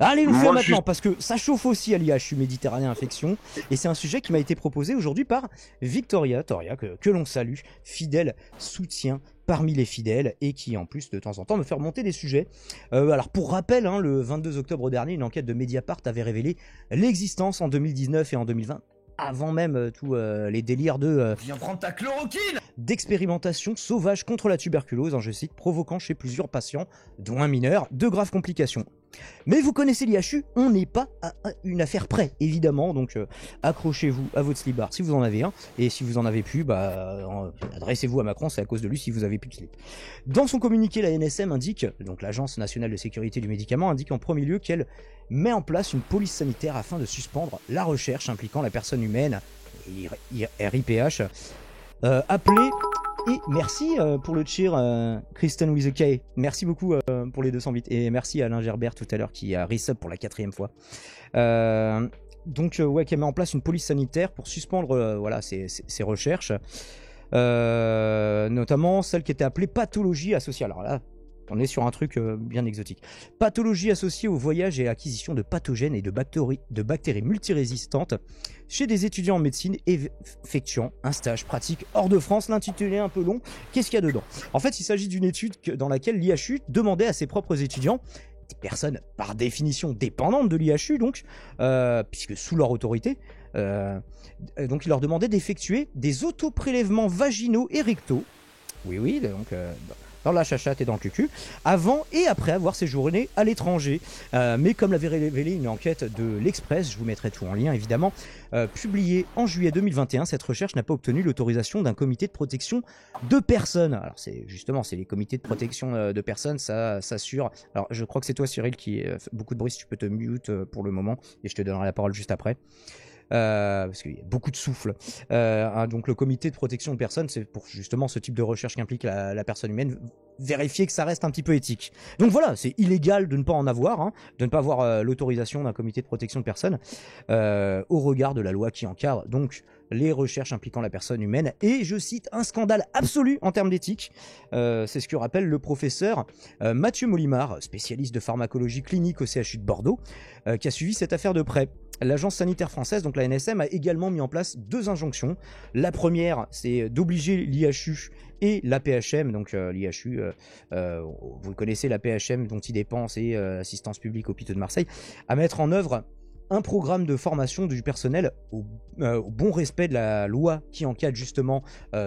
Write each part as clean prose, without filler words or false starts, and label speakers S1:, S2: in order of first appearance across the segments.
S1: Allez, le fait
S2: Moi, je
S1: maintenant,
S2: suis...
S1: parce que ça chauffe aussi à l'IHU Méditerranée Infection, et c'est un sujet qui m'a été proposé aujourd'hui par Victoria, que l'on salue, fidèle soutien parmi les fidèles, et qui en plus de temps en temps me fait remonter des sujets. Alors pour rappel, hein, le 22 octobre dernier, une enquête de Mediapart avait révélé l'existence en 2019 et en 2020, avant même tous les délires de
S3: Viens prendre ta chloroquine.
S1: d'expérimentation sauvage contre la tuberculose, hein, je cite, provoquant chez plusieurs patients, dont un mineur, de graves complications. Mais vous connaissez l'IHU, on n'est pas à une affaire près, évidemment, donc accrochez-vous à votre slip bar si vous en avez un, et si vous en avez plus, adressez-vous à Macron, c'est à cause de lui si vous avez plus de slip. Dans son communiqué, la NSM indique, donc l'Agence nationale de sécurité du médicament, indique en premier lieu qu'elle met en place une police sanitaire afin de suspendre la recherche impliquant la personne humaine, RIPH, appelée. Et merci pour le cheer, Kristen with a K. Merci beaucoup pour les 200 bits. Et merci à Alain Gerbert tout à l'heure qui a resub pour la 4e fois. Ouais, qui met en place une police sanitaire pour suspendre voilà, ces recherches. Notamment celle qui était appelée pathologie associée. Alors là, on est sur un truc bien exotique. Pathologie associée au voyage et à l'acquisition de pathogènes et de bactéries multirésistantes chez des étudiants en médecine effectuant un stage pratique hors de France. L'intitulé est un peu long. Qu'est-ce qu'il y a dedans? En fait, il s'agit d'une étude dans laquelle l'IHU demandait à ses propres étudiants, des personnes par définition dépendantes de l'IHU, donc, puisque sous leur autorité, donc il leur demandait d'effectuer des autoprélèvements vaginaux et rectaux. Oui, donc... dans la chachate et dans le cucu, avant et après avoir séjourné à l'étranger. Mais comme l'avait révélé une enquête de l'Express, je vous mettrai tout en lien évidemment, publiée en juillet 2021, cette recherche n'a pas obtenu l'autorisation d'un comité de protection de personnes. Alors c'est les comités de protection de personnes, ça s'assure. Alors je crois que c'est toi Cyril qui fait beaucoup de bruit, si tu peux te mute pour le moment, et je te donnerai la parole juste après. Parce qu'il y a beaucoup de souffle. Donc le comité de protection de personnes, c'est pour justement ce type de recherche qui implique la personne humaine, vérifier que ça reste un petit peu éthique. Donc voilà, c'est illégal de ne pas en avoir, hein, de ne pas avoir l'autorisation d'un comité de protection de personnes au regard de la loi qui encadre donc les recherches impliquant la personne humaine, et je cite, un scandale absolu en termes d'éthique. C'est ce que rappelle le professeur Mathieu Molimar, spécialiste de pharmacologie clinique au CHU de Bordeaux, qui a suivi cette affaire de près. L'agence sanitaire française, donc la NSM, a également mis en place 2 injonctions. La première, c'est d'obliger l'IHU et la PHM, donc l'IHU, vous le connaissez, la PHM dont il dépend, c'est Assistance publique hôpitaux de Marseille, à mettre en œuvre un programme de formation du personnel au bon respect de la loi qui encadre justement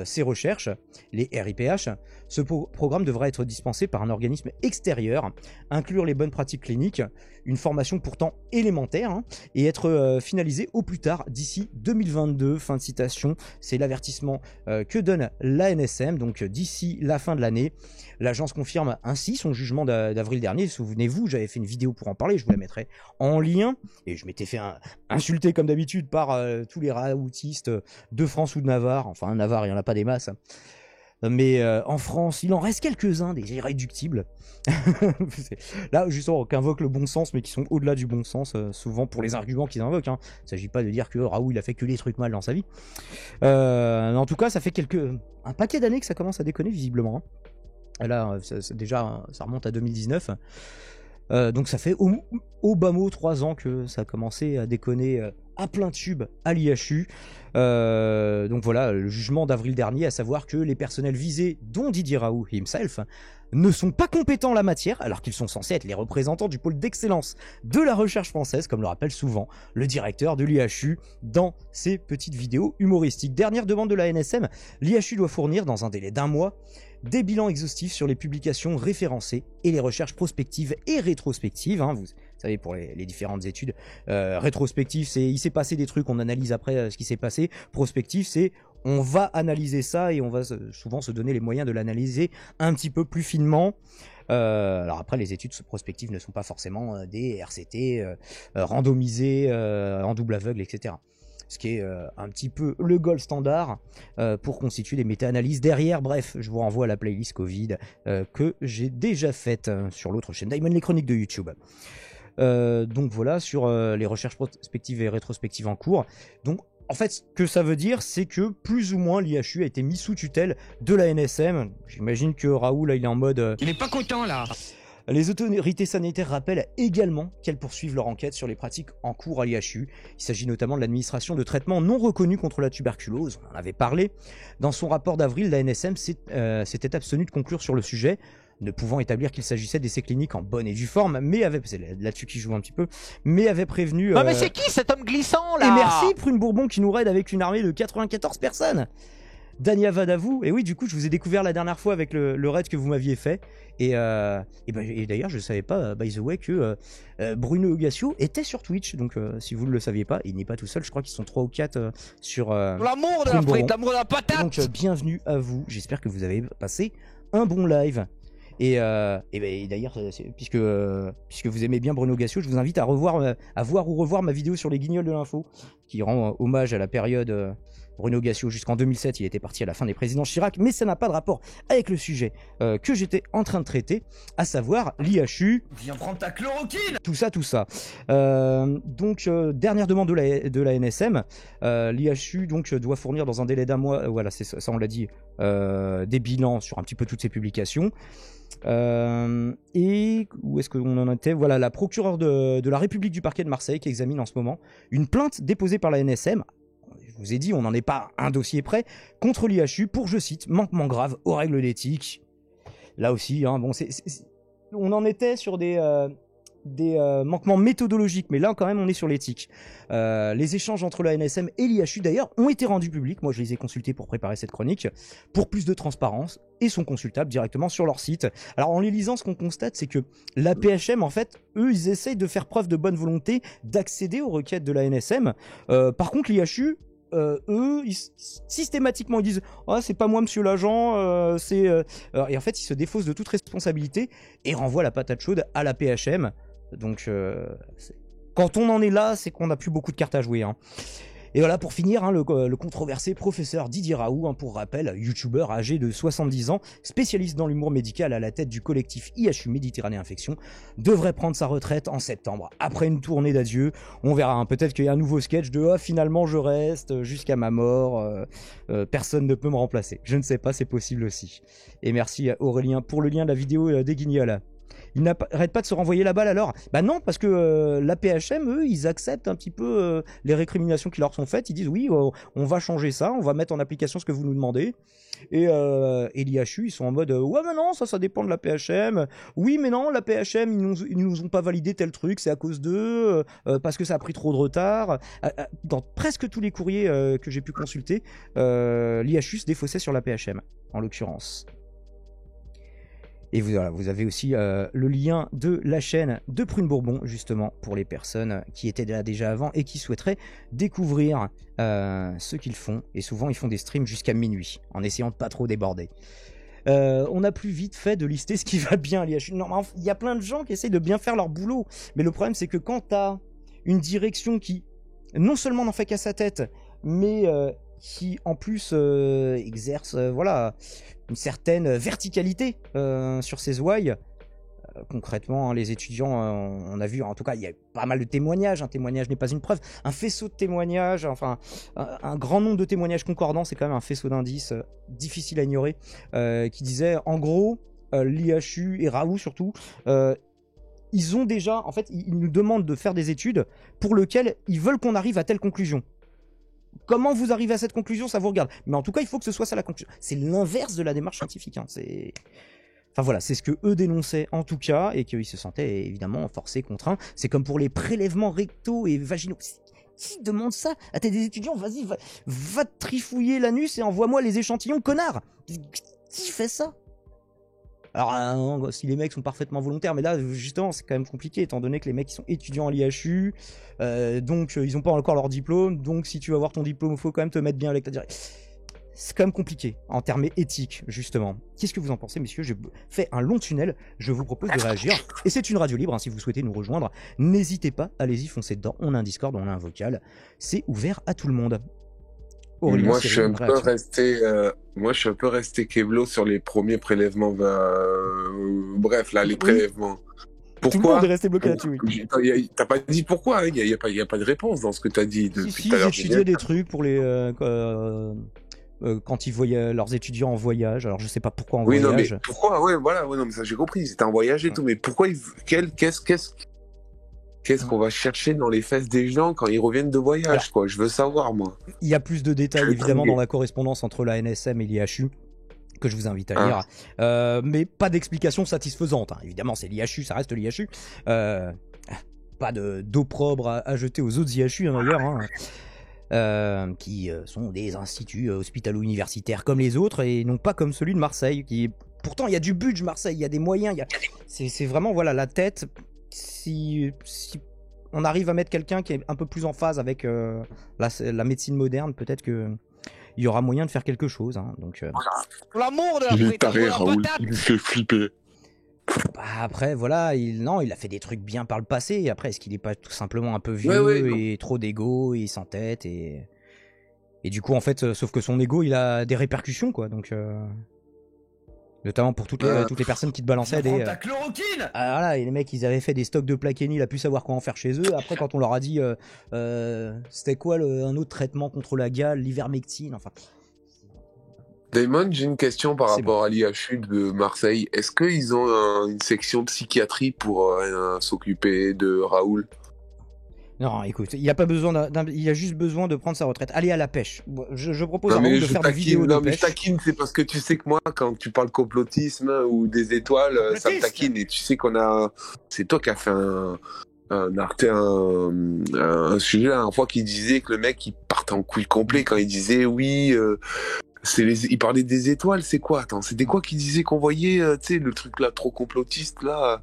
S1: ces recherches, les RIPH. Ce programme devra être dispensé par un organisme extérieur, inclure les bonnes pratiques cliniques, une formation pourtant élémentaire, hein, et être finalisé au plus tard d'ici 2022. Fin de citation, c'est l'avertissement que donne l'ANSM, donc d'ici la fin de l'année. L'agence confirme ainsi son jugement d'avril dernier. Souvenez-vous, j'avais fait une vidéo pour en parler, je vous la mettrai en lien, et je m'étais fait insulter comme d'habitude par tous les raoutistes de France ou de Navarre. Enfin, Navarre, il n'y en a pas des masses. Mais en France, il en reste quelques-uns, des irréductibles. Là, justement, qui invoquent le bon sens, mais qui sont au-delà du bon sens, souvent pour les arguments qu'ils invoquent. Hein. Il ne s'agit pas de dire que Raoult, il a fait que les trucs mal dans sa vie. En tout cas, ça fait un paquet d'années que ça commence à déconner, visiblement. Hein. Là, déjà, ça remonte à 2019. Donc ça fait au bas mot 3 ans que ça a commencé à déconner à plein tube à l'IHU. Donc voilà, le jugement d'avril dernier, à savoir que les personnels visés, dont Didier Raoult himself, ne sont pas compétents en la matière, alors qu'ils sont censés être les représentants du pôle d'excellence de la recherche française, comme le rappelle souvent le directeur de l'IHU dans ses petites vidéos humoristiques. Dernière demande de la NSM, l'IHU doit fournir dans un délai d'1 mois des bilans exhaustifs sur les publications référencées et les recherches prospectives et rétrospectives. Hein, vous savez, pour les différentes études, rétrospectives, c'est il s'est passé des trucs, on analyse après ce qui s'est passé. Prospective, c'est on va analyser ça et on va souvent se donner les moyens de l'analyser un petit peu plus finement. Alors après, les études prospectives ne sont pas forcément des RCT randomisées en double aveugle, etc. Ce qui est un petit peu le gold standard pour constituer des méta-analyses derrière. Bref, je vous renvoie à la playlist Covid que j'ai déjà faite sur l'autre chaîne Diamond les chroniques de YouTube. Donc voilà, sur les recherches prospectives et rétrospectives en cours. Donc en fait, ce que ça veut dire, c'est que plus ou moins l'IHU a été mis sous tutelle de la NSM. J'imagine que Raoult, là, il est en mode...
S4: Il est pas content, là.
S1: Les autorités sanitaires rappellent également qu'elles poursuivent leur enquête sur les pratiques en cours à l'IHU. Il s'agit notamment de l'administration de traitements non reconnus contre la tuberculose, on en avait parlé. Dans son rapport d'avril, la NSM s'était abstenue de conclure sur le sujet, ne pouvant établir qu'il s'agissait d'essais cliniques en bonne et due forme, mais c'est là-dessus qu'il joue un petit peu, mais avait prévenu...
S2: Non mais c'est qui cet homme glissant là?
S1: Et merci Prune Bourbon qui nous raide avec une armée de 94 personnes. Dania Vadavou, et oui, du coup, je vous ai découvert la dernière fois avec le raid que vous m'aviez fait. Et d'ailleurs, je ne savais pas, by the way, que Bruno Ogassio était sur Twitch. Donc, si vous ne le saviez pas, il n'est pas tout seul. Je crois qu'ils sont 3 ou 4 sur.
S2: L'amour de la frite, l'amour de la patate.
S1: Donc, bienvenue à vous. J'espère que vous avez passé un bon live. Et d'ailleurs, puisque vous aimez bien Bruno Ogassio, je vous invite à voir ou revoir ma vidéo sur les guignols de l'info, qui rend hommage à la période. Bruno Ogassio, jusqu'en 2007, il était parti à la fin des présidents Chirac, mais ça n'a pas de rapport avec le sujet que j'étais en train de traiter, à savoir l'IHU.
S3: Viens prendre ta chloroquine.
S1: Tout ça. Donc, dernière demande de la NSM, l'IHU donc, doit fournir dans un délai d'un mois, voilà, c'est ça on l'a dit, des bilans sur un petit peu toutes ses publications. Et où est-ce qu'on en était? Voilà, la procureure de la République du parquet de Marseille qui examine en ce moment une plainte déposée par la NSM. Je vous ai dit, on n'en est pas un dossier prêt, contre l'IHU pour, je cite, manquement grave aux règles d'éthique. Là aussi, hein, bon, on en était sur des manquements méthodologiques, mais là quand même on est sur l'éthique. Les échanges entre la NSM et l'IHU d'ailleurs ont été rendus publics, moi je les ai consultés pour préparer cette chronique, pour plus de transparence, et sont consultables directement sur leur site. Alors en les lisant, ce qu'on constate, c'est que la PHM, en fait, eux, ils essayent de faire preuve de bonne volonté, d'accéder aux requêtes de la NSM. Par contre, l'IHU, eux, systématiquement, ils disent « Ah, c'est pas moi, monsieur l'agent, c'est... » Et en fait, ils se défaussent de toute responsabilité et renvoient la patate chaude à la PHM. Donc, quand on en est là, c'est qu'on n'a plus beaucoup de cartes à jouer. Hein. Et voilà, pour finir, hein, le controversé professeur Didier Raoult, hein, pour rappel, youtubeur âgé de 70 ans, spécialiste dans l'humour médical à la tête du collectif IHU Méditerranée Infection, devrait prendre sa retraite en septembre. Après une tournée d'adieu, on verra, hein, peut-être qu'il y a un nouveau sketch de « Ah, finalement je reste jusqu'à ma mort, personne ne peut me remplacer ». Je ne sais pas, c'est possible aussi. Et merci à Aurélien pour le lien de la vidéo des Guignols. Ils n'arrêtent pas de se renvoyer la balle alors? Bah non, parce que la PHM, eux, ils acceptent un petit peu les récriminations qui leur sont faites. Ils disent oui, on va changer ça, on va mettre en application ce que vous nous demandez. Et l'IHU, ils sont en mode ouais, mais non, ça dépend de la PHM. Oui, mais non, la PHM, ils nous ont pas validé tel truc, c'est à cause d'eux, parce que ça a pris trop de retard. Dans presque tous les courriers que j'ai pu consulter, l'IHU se défaussait sur la PHM, en l'occurrence. Et vous avez aussi le lien de la chaîne de Prune Bourbon, justement, pour les personnes qui étaient là déjà avant et qui souhaiteraient découvrir ce qu'ils font. Et souvent, ils font des streams jusqu'à minuit, en essayant de pas trop déborder. On a plus vite fait de lister ce qui va bien à l'IHU. Non, il y a plein de gens qui essayent de bien faire leur boulot. Mais le problème, c'est que quand tu as une direction qui, non seulement n'en fait qu'à sa tête, mais qui, en plus, exerce, voilà... une certaine verticalité sur ces ouailles. Concrètement, hein, les étudiants, on a vu, en tout cas, il y a pas mal de témoignages. Un témoignage n'est pas une preuve. Un faisceau de témoignages, enfin, un grand nombre de témoignages concordants, c'est quand même un faisceau d'indices difficile à ignorer, qui disait, en gros, l'IHU et Raoult surtout, ils ont déjà, en fait, ils nous demandent de faire des études pour lesquelles ils veulent qu'on arrive à telle conclusion. Comment vous arrivez à cette conclusion, ça vous regarde. Mais en tout cas, il faut que ce soit ça la conclusion. C'est l'inverse de la démarche scientifique. Hein. Enfin voilà, c'est ce que eux dénonçaient en tout cas, et qu'ils se sentaient évidemment forcés, contraints. C'est comme pour les prélèvements rectaux et vaginaux. Qui demande ça? Ah, t'es des étudiants, vas-y, va te trifouiller l'anus et envoie-moi les échantillons, connard. Qui fait ça? Alors, si les mecs sont parfaitement volontaires, mais là, justement, c'est quand même compliqué, étant donné que les mecs, ils sont étudiants à l'IHU, donc ils n'ont pas encore leur diplôme, donc si tu veux avoir ton diplôme, il faut quand même te mettre bien avec ta direction. C'est quand même compliqué, en termes éthiques, justement. Qu'est-ce que vous en pensez, messieurs? J'ai fait un long tunnel, je vous propose de réagir, et c'est une radio libre, hein, si vous souhaitez nous rejoindre, n'hésitez pas, allez-y, foncez dedans, on a un Discord, on a un vocal, c'est ouvert à tout le monde.
S4: Aurélien, moi, je suis un peu resté Keblo sur les premiers prélèvements. Bref, là, les prélèvements.
S1: Pourquoi? Tout le monde est resté bloqué là-dessus.
S4: Oui. T'as pas dit pourquoi, il n'y a pas de réponse dans ce que t'as dit depuis
S1: tout à l'heure. J'étudiais des trucs pour les quand ils voyaient leurs étudiants en voyage. Alors je sais pas pourquoi en voyage.
S4: Non, mais pourquoi? Ouais, voilà, ouais, non, mais ça j'ai compris. C'était un voyage et tout, mais pourquoi qu'est-ce qu'on va chercher dans les fesses des gens quand ils reviennent de voyage, alors, quoi? Je veux savoir, moi.
S1: Il y a plus de détails évidemment dans la correspondance entre la NSM et l'IHU que je vous invite à lire, mais pas d'explication satisfaisante. Hein. Évidemment, c'est l'IHU, ça reste l'IHU. Pas d'opprobre à jeter aux autres IHU hein, d'ailleurs. Hein. Qui sont des instituts hospitalo-universitaires comme les autres et non pas comme celui de Marseille qui pourtant il y a du budget Marseille, il y a des moyens, c'est vraiment voilà la tête si on arrive à mettre quelqu'un qui est un peu plus en phase avec la médecine moderne, peut-être que il y aura moyen de faire quelque chose hein. Donc
S2: l'amour de la
S4: il est taré Raoul, il me fait flipper.
S1: Bah après voilà, il a fait des trucs bien par le passé et après est-ce qu'il est pas tout simplement un peu vieux et trop d'ego et sans tête et du coup en fait sauf que son ego il a des répercussions quoi donc notamment pour toutes les personnes qui te balançaient des voilà et les mecs ils avaient fait des stocks de Plaquenil à plus savoir quoi en faire chez eux après quand on leur a dit c'était quoi un autre traitement contre la gale, l'ivermectine enfin.
S4: Damon, j'ai une question par rapport à l'IHU de Marseille. Est-ce qu'ils ont une section psychiatrie pour s'occuper de Raoul?
S1: Non, écoute, il y a pas besoin il y a juste besoin de prendre sa retraite. Aller à la pêche. Je propose à Raoul de faire des vidéos de pêche. Non, mais je
S4: taquine, c'est parce que tu sais que moi, quand tu parles complotisme ou des étoiles, ça me taquine. Et tu sais c'est toi qui as fait un sujet la dernière fois qui disait que le mec, il partait en couille complet quand il disait oui... il parlait des étoiles, c'est quoi? Attends, c'était quoi qu'il disait qu'on voyait, tu sais, le truc là, trop complotiste, là,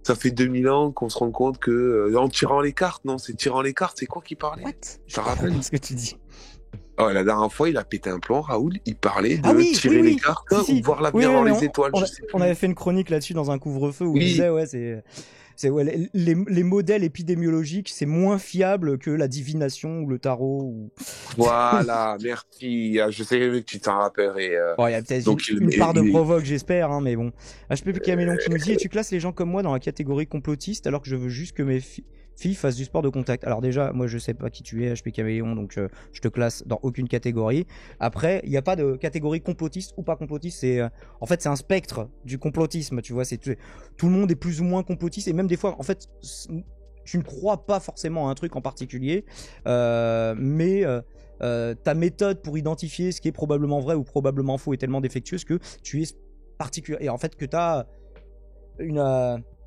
S4: ça fait 2000 ans qu'on se rend compte que, en tirant les cartes, non, c'est tirant les cartes, c'est quoi qu'il parlait?
S1: Ça rappelle ce que tu dis.
S4: Oh, la dernière fois, il a pété un plomb, Raoul, il parlait de tirer les cartes ou voir l'avenir dans les étoiles.
S1: On avait fait une chronique là-dessus dans un couvre-feu où il disait, les modèles épidémiologiques, c'est moins fiable que la divination ou le tarot. Ou...
S4: Voilà, merci. Je sais que tu t'en rappellerais.
S1: Il y a peut-être une part de provoque, j'espère, hein, mais bon. HPP Camélon qui nous dit, et tu classes les gens comme moi dans la catégorie complotiste alors que je veux juste que mes filles fassent du sport de contact. Alors déjà, moi je sais pas qui tu es, HP Caméléon, donc je te classe dans aucune catégorie. Après, il n'y a pas de catégorie complotiste ou pas complotiste. En fait, c'est un spectre du complotisme, tu vois. Tout le monde est plus ou moins complotiste et même des fois, en fait, tu ne crois pas forcément à un truc en particulier, mais ta méthode pour identifier ce qui est probablement vrai ou probablement faux est tellement défectueuse que tu es particulier et en fait que tu as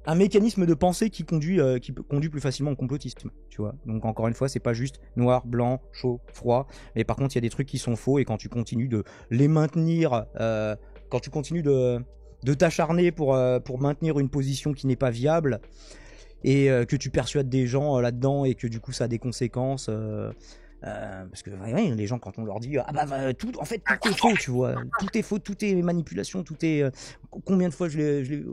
S1: un mécanisme de pensée qui conduit plus facilement au complotisme, tu vois. Donc encore une fois, c'est pas juste noir, blanc, chaud, froid, mais par contre il y a des trucs qui sont faux et quand tu continues de les maintenir, quand tu continues de t'acharner pour maintenir une position qui n'est pas viable et que tu persuades des gens là-dedans et que du coup ça a des conséquences. Parce que les gens quand on leur dit tout en fait tout est faux, tu vois, tout est faux, tout est manipulation, tout est combien de fois je l'ai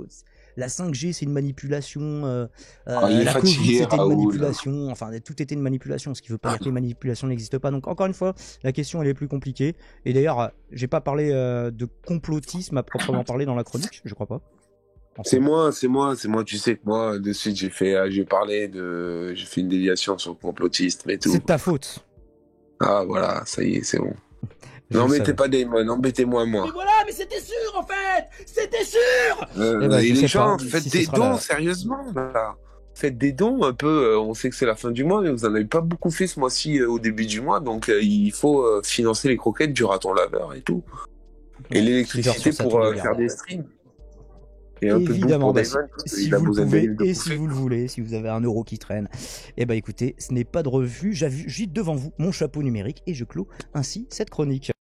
S1: la 5G c'est une manipulation, la Covid c'était une manipulation, enfin tout était une manipulation, ce qui veut pas dire que les manipulations n'existent pas. Donc encore une fois, la question elle est plus compliquée. Et d'ailleurs, j'ai pas parlé de complotisme à proprement parler dans la chronique, je crois pas.
S4: C'est moi, tu sais que moi de suite j'ai fait une déviation sur le complotisme et tout.
S1: C'est de ta faute.
S4: Ah voilà, ça y est, c'est bon. N'embêtez pas Damon, embêtez-moi moi.
S2: Mais voilà, mais c'était sûr en fait. C'était sûr.
S4: Et les gens, faites des dons, sérieusement là. Faites des dons un peu, on sait que c'est la fin du mois, mais vous en avez pas beaucoup fait ce mois-ci au début du mois, donc il faut financer les croquettes du raton laveur et tout. Et l'électricité pour faire des streams. Et un
S1: évidemment,
S4: peu de Damon,
S1: si vous le pouvez et si vous le voulez, si vous avez un euro qui traîne, écoutez, ce n'est pas de refus, j'agite devant vous mon chapeau numérique et je clôt ainsi cette chronique.